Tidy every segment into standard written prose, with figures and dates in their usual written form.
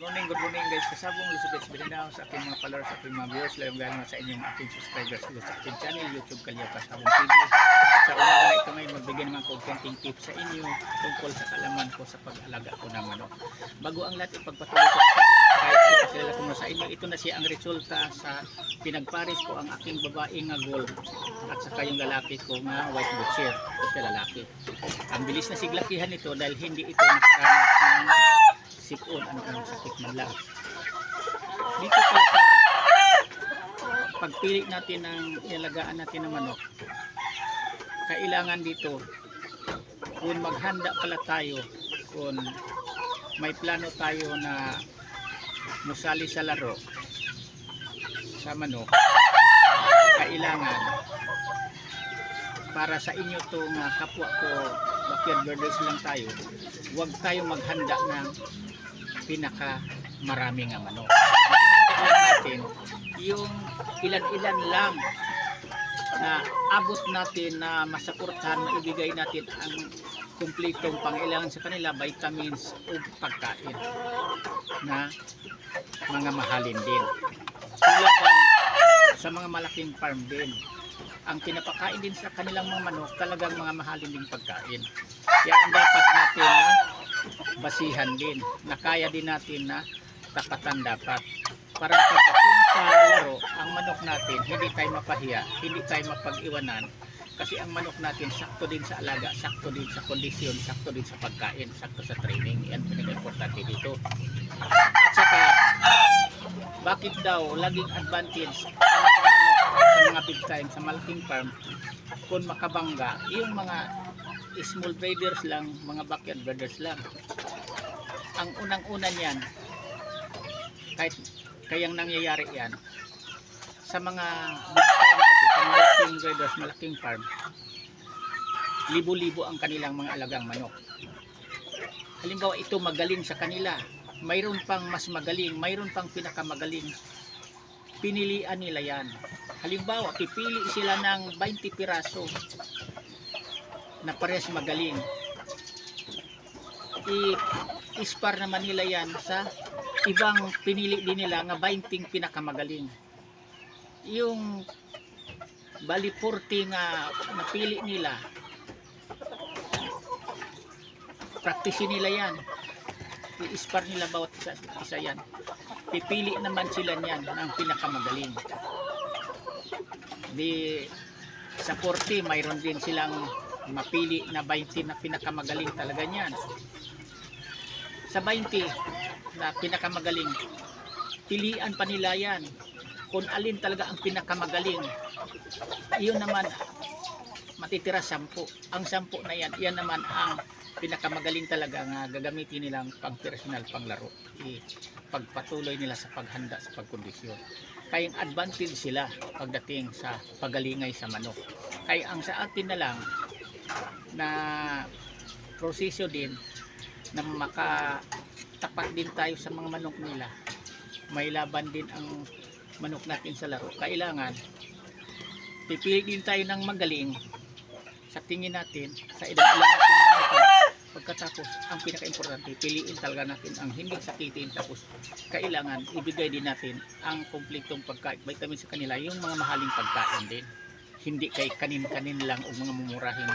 Good morning guys. Kasabong Lusubits Bilindaw sa aking mga followers, sa aking mga viewers, layong galing sa inyong aking subscribers sa aking channel, YouTube Kalyaw Kasabong TV. Sa umaga na ito ngayon, magbigay naman ko konting tips sa inyo tungkol sa kalaman ko sa pag-alaga ko ng manok. Bago ang lahat, ipagpatuloy ko kahit ipakilala ko na sa inyo, ito na siya ang resulta sa pinagpares ko ang aking babaeng nga gold at saka yung lalaki ko nga white butcher. Ito siya lalaki. Ang bilis na siglakihan ito dahil hindi ito nakaranas ng sipon, anong sakit man lang. Dito pa sa pagpili natin ng ilagaan natin ng manok, kailangan dito kung maghanda pala tayo, kung may plano tayo na musali sa laro sa manok, kailangan para sa inyo to nga kapwa ko backyard birders lang tayo, huwag tayong maghanda ng pinaka marami nga manok. Maghanda lang natin yung ilan-ilan lang na abot natin na masaportahan, maibigay natin ang kumpletong pangailangan sa kanila, vitamins o pagkain na mga mahalin din. Tulad sa mga malaking farm din, ang pinapakain din sa kanilang mga manok talagang mga mahalin din pagkain. Kaya ang dapat natin na basihan din, na kaya din natin na tapatan dapat. Para pagdating sa laro, ang manok natin hindi tayo mapahiya, hindi tayo mapag-iwanan, kasi ang manok natin sakto din sa alaga, sakto din sa kondisyon, sakto din sa pagkain, sakto sa training. Yan pinaka-importante dito. At saka, bakit daw laging advantage ang manok sa mga big time, sa malaking farm, kung makabangga, yung mga small breeders lang, mga backyard breeders lang. Ang unang-una niyan, kahit kayang nangyayari yan, sa mga big time kasi, sa malaking breeders, malaking farm, libo-libo ang kanilang mga alagang manok. Halimbawa, ito magaling sa kanila, mayroon pang mas magaling, mayroon pang pinakamagaling, pinilian nila yan. Halimbawa, pipili sila ng 20 piraso na parehas magaling, i-spar naman nila yan sa ibang pinili din nila nga 20 pinakamagaling. Yung bali 40 nga napili nila, praktisin nila yan, i-spar nila bawat isa yan, pipili naman sila niyan ng pinakamagaling. Di sa 40 mayroon din silang mapili na 20 na pinakamagaling talaga niyan. Sa 20 na pinakamagaling, pilian pa nila yan kung alin talaga ang pinakamagaling. Iyon naman matitira 10. Ang 10 na yan, yan naman ang pinakamagaling talaga nga gagamitin nilang pang personal, pang laro, pagpatuloy nila sa paghanda, sa pagkondisyon. Kaya ang advantage sila pagdating sa pagalingay sa manok. Kaya ang sa atin na lang na proseso din na makatapat din tayo sa mga manok nila, may laban din ang manok natin sa laro, kailangan pipili din tayo ng magaling sa tingin natin, sa ilang natin manok. Pagkatapos, ang pinaka-importante, piliin talaga natin ang hindi sakitin, tapos kailangan ibigay din natin ang kumpletong pagkain, vitamin sa kanila, yung mga mahaling pagkain din, hindi kay kanin-kanin lang o mga mumurahin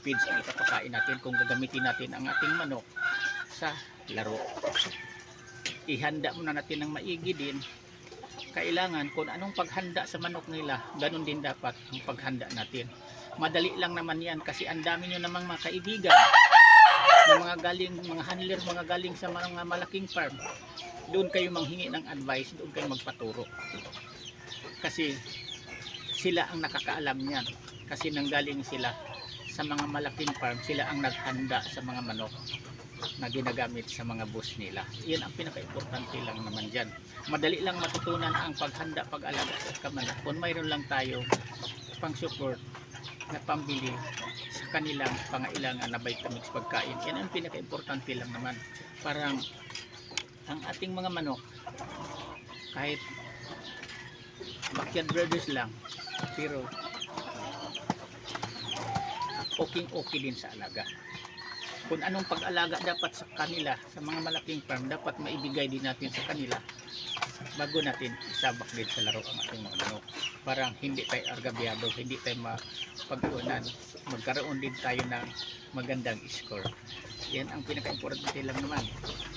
feeds ang ipapakain natin kung gagamitin natin ang ating manok sa laro. Ihanda muna natin ng maigi din. Kailangan kung anong paghanda sa manok nila, ganun din dapat ang paghanda natin. Madali lang naman yan kasi ang dami nyo namang mga kaibigan na mga galing, mga handler, mga galing sa mga malaking farm. Doon kayo manghingi ng advice, doon kayo magpaturo. Kasi sila ang nakakaalam niyan. Kasi nanggaling sila sa mga malaking farm, sila ang naghanda sa mga manok na ginagamit sa mga boss nila. Iyan ang pinaka-importante lang naman dyan. Madali lang matutunan ang paghanda, pag-alaga sa kamanak kung mayroon lang tayo pang support na pambili sa kanilang pangailangan na vitamins, pagkain. Yan ang pinaka-importante lang naman. Parang ang ating mga manok, kahit backyard breeders lang, pero okay din sa alaga. kung anong pag-alaga dapat sa kanila, sa mga malaking farm, dapat maibigay din natin sa kanila bago natin isabak din sa laro ang ating mga manok. Parang hindi tayo argabyado, hindi tayo mapag-iwanan, magkaroon din tayo ng magandang score. Yan ang pinaka-importante lang naman.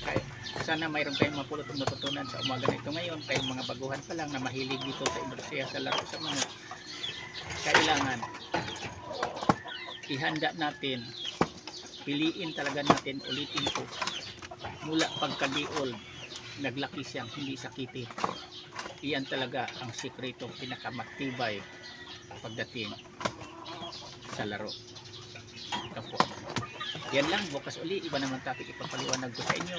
Kaya sana mayroon kayong mapulot natutunan sa umaga na ito ngayon, kayong mga baguhan pa lang na mahilig dito sa industriya sa laro sa manok. Kailangan ihanda natin, piliin talaga natin, ulitin ko, mula pagka-day-old naglaki siyang hindi sakitin. Iyan talaga ang sikreto, pinakamatibay pagdating sa laro. Ito po. Yan lang, bukas uli iba naman topic ipapaliwanag ko sa inyo.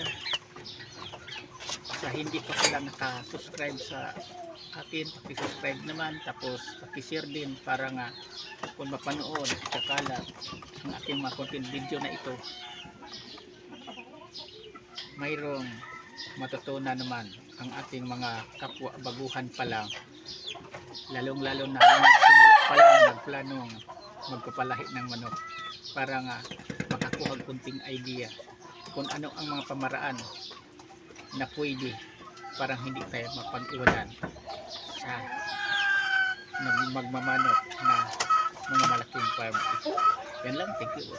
Sa hindi pa sila nakasubscribe sa akin, paki-subscribe naman, tapos paki-share din para nga kung mapanood kakalat ang aking mga content video na ito, mayroong matutunan naman ang ating mga kapwa baguhan pa lang, lalong lalo na nagsimula pa lang magplanong magpapalahi ng manok, para nga makakuha kunting idea kung ano ang mga pamaraan na pwede parang hindi tayo mapag-iwanan sa magmamanok na mga malaking farm. Yan lang, thank you.